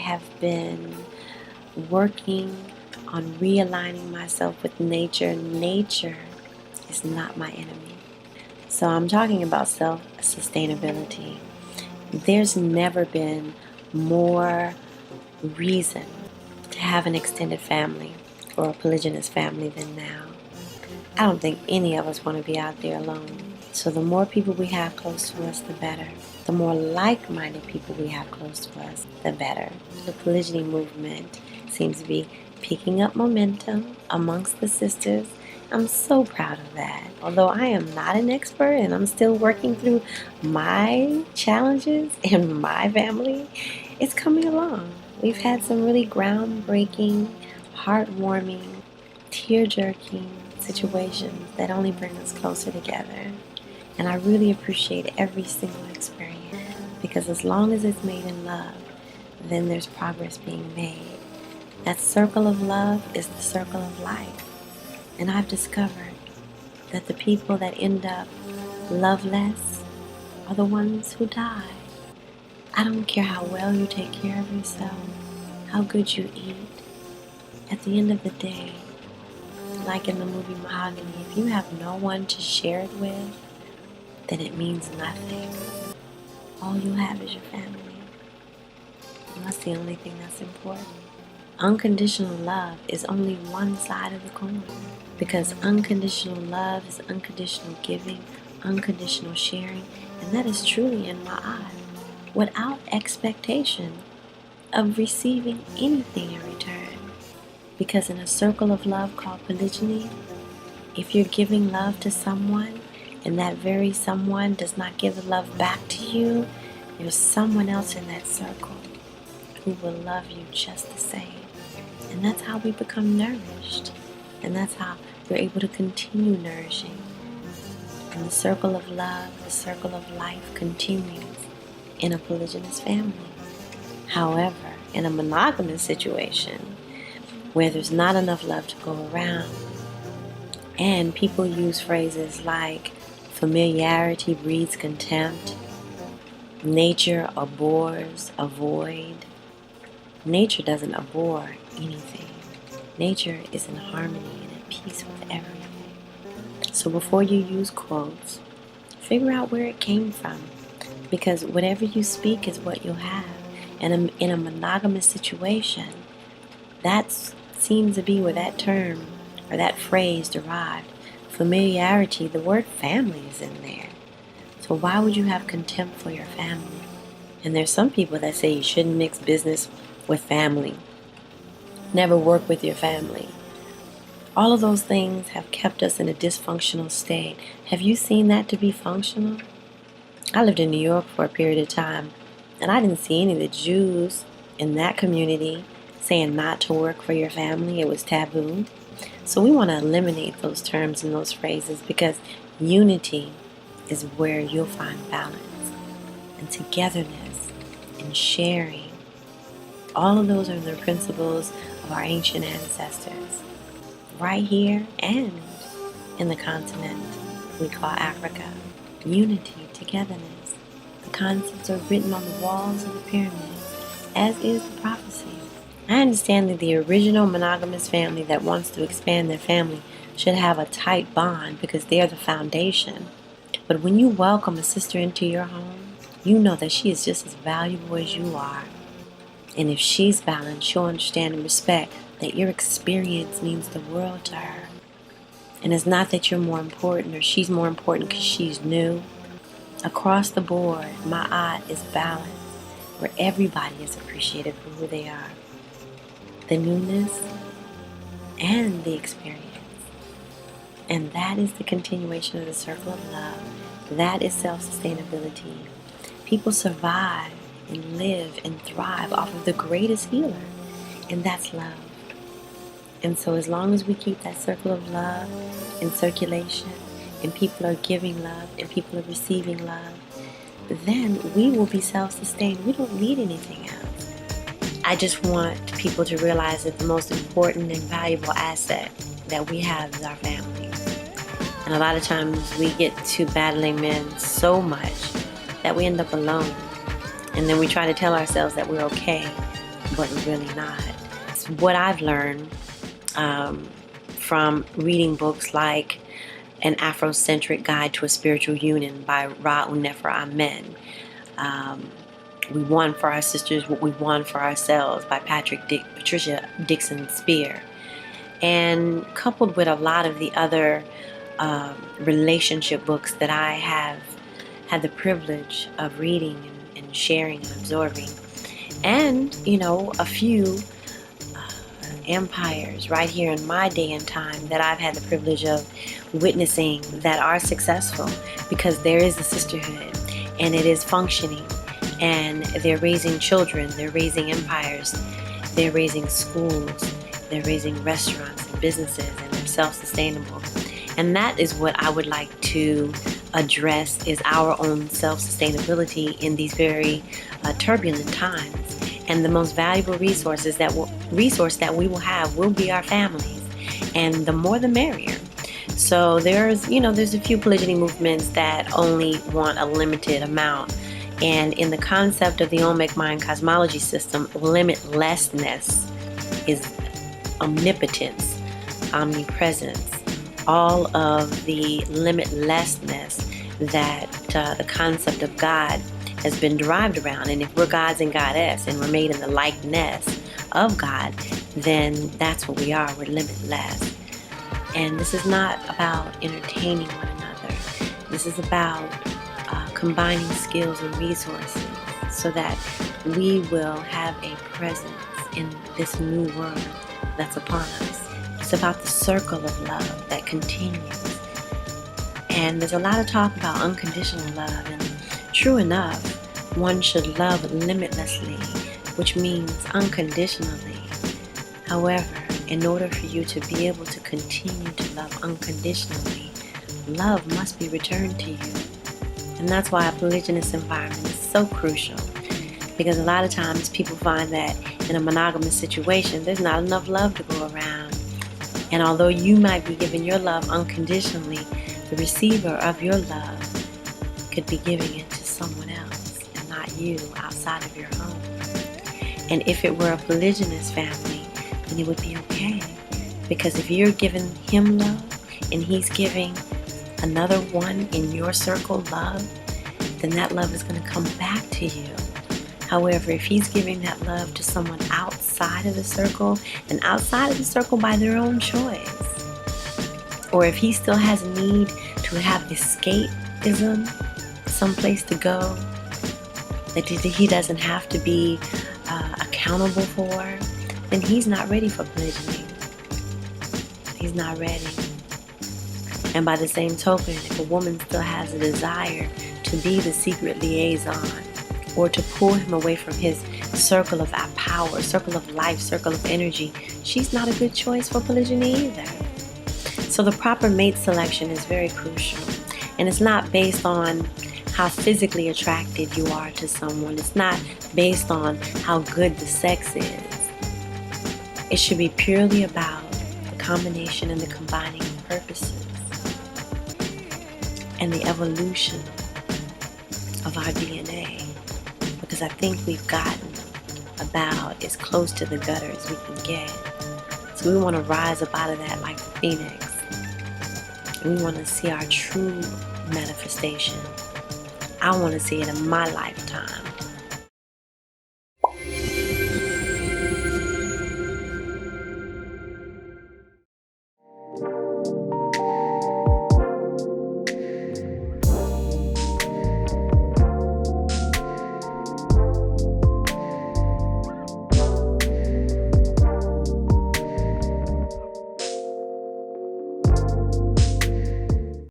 have been working on realigning myself with nature. Nature is not my enemy. So I'm talking about self-sustainability. There's never been more reason to have an extended family or a polygynous family than now. I don't think any of us want to be out there alone. So the more people we have close to us, the better. The more like-minded people we have close to us, the better. The polygyny movement seems to be picking up momentum amongst the sisters. I'm so proud of that. Although I am not an expert and I'm still working through my challenges in my family, it's coming along. We've had some really groundbreaking, heartwarming, tear-jerking situations that only bring us closer together. And I really appreciate every single experience, because as long as it's made in love, then there's progress being made. That circle of love is the circle of life. And I've discovered that the people that end up loveless are the ones who die. I don't care how well you take care of yourself, how good you eat. At the end of the day, like in the movie Polygyny, if you have no one to share it with, then it means nothing. All you have is your family. And that's the only thing that's important. Unconditional love is only one side of the coin, because unconditional love is unconditional giving, unconditional sharing, and that is truly in my eye, without expectation of receiving anything in return. Because in a circle of love called polygyny, if you're giving love to someone and that very someone does not give the love back to you, there's someone else in that circle who will love you just the same. And that's how we become nourished. And that's how we're able to continue nourishing. And the circle of love, the circle of life continues in a polygynous family. However, in a monogamous situation, where there's not enough love to go around, and people use phrases like familiarity breeds contempt, nature abhors a void. Nature doesn't abhor anything. Nature is in harmony and at peace with everything. So before you use quotes, figure out where it came from, because whatever you speak is what you'll have. And in a monogamous situation, that seems to be where that term or that phrase derived. Familiarity, the word family is in there. So why would you have contempt for your family? And there's some people that say you shouldn't mix business with family. Never work with your family. All of those things have kept us in a dysfunctional state. Have you seen that to be functional? I lived in New York for a period of time, and I didn't see any of the Jews in that community saying not to work for your family. It was taboo. So we want to eliminate those terms and those phrases, because unity is where you'll find balance and togetherness and sharing. All of those are the principles of our ancient ancestors, right here and in the continent we call Africa. Unity, togetherness. The concepts are written on the walls of the pyramids, as is the prophecy. I understand that the original monogamous family that wants to expand their family should have a tight bond because they're the foundation. But when you welcome a sister into your home, you know that she is just as valuable as you are. And if she's balanced, she'll understand and respect that your experience means the world to her. And it's not that you're more important or she's more important because she's new. Across the board, my eye is balanced, where everybody is appreciated for who they are. The newness and the experience. And that is the continuation of the circle of love. That is self-sustainability. People survive and live and thrive off of the greatest healer, and that's love. And so as long as we keep that circle of love in circulation, and people are giving love and people are receiving love, then we will be self-sustained. We don't need anything else. I just want people to realize that the most important and valuable asset that we have is our families. And a lot of times we get to battling men so much that we end up alone. And then we try to tell ourselves that we're okay. but really not. It's what I've learned from reading books like An Afrocentric Guide to a Spiritual Union by Ra-Unefer Amen. We Want for Our Sisters What We Want for Ourselves by Patricia Dixon Spear. And coupled with a lot of the other relationship books that I have had the privilege of reading and sharing and absorbing. And, a few empires right here in my day and time that I've had the privilege of witnessing that are successful, because there is a sisterhood and it is functioning, and they're raising children, they're raising empires, they're raising schools, they're raising restaurants and businesses, and they're self-sustainable. And that is what I would like to address, is our own self-sustainability in these very turbulent times. And the most valuable resource that we will have will be our families. And the more the merrier. So there's a few polygyny movements that only want a limited amount. And in the concept of the Olmec Mind cosmology system, limitlessness is omnipotence, omnipresence, all of the limitlessness that the concept of God has been derived around. And if we're gods and goddess and we're made in the likeness of God, then that's what we are. We're limitless. And this is not about entertaining one another. This is about combining skills and resources so that we will have a presence in this new world that's upon us. It's about the circle of love that continues. And there's a lot of talk about unconditional love, and true enough, one should love limitlessly, which means unconditionally. However, in order for you to be able to continue to love unconditionally, love must be returned to you. And that's why a polygynous environment is so crucial. Because a lot of times people find that in a monogamous situation, there's not enough love to go around. And although you might be giving your love unconditionally, the receiver of your love could be giving it to someone else and not you, outside of your home. And if it were a polygynous family, then it would be okay. Because if you're giving him love and he's giving another one in your circle love, then that love is going to come back to you. However, if he's giving that love to someone outside of the circle, and outside of the circle by their own choice, or if he still has a need to have escapism, someplace to go that he doesn't have to be accountable for, then he's not ready for polygyny. He's not ready. And by the same token, if a woman still has a desire to be the secret liaison, or to pull him away from his circle of power, circle of life, circle of energy, she's not a good choice for polygyny either. So the proper mate selection is very crucial. And it's not based on how physically attracted you are to someone. It's not based on how good the sex is. It should be purely about the combination and the combining of purposes and the evolution of our DNA. Because I think we've gotten about as close to the gutter as we can get. So we want to rise up out of that like the phoenix. And we want to see our true manifestation. I want to see it in my lifetime.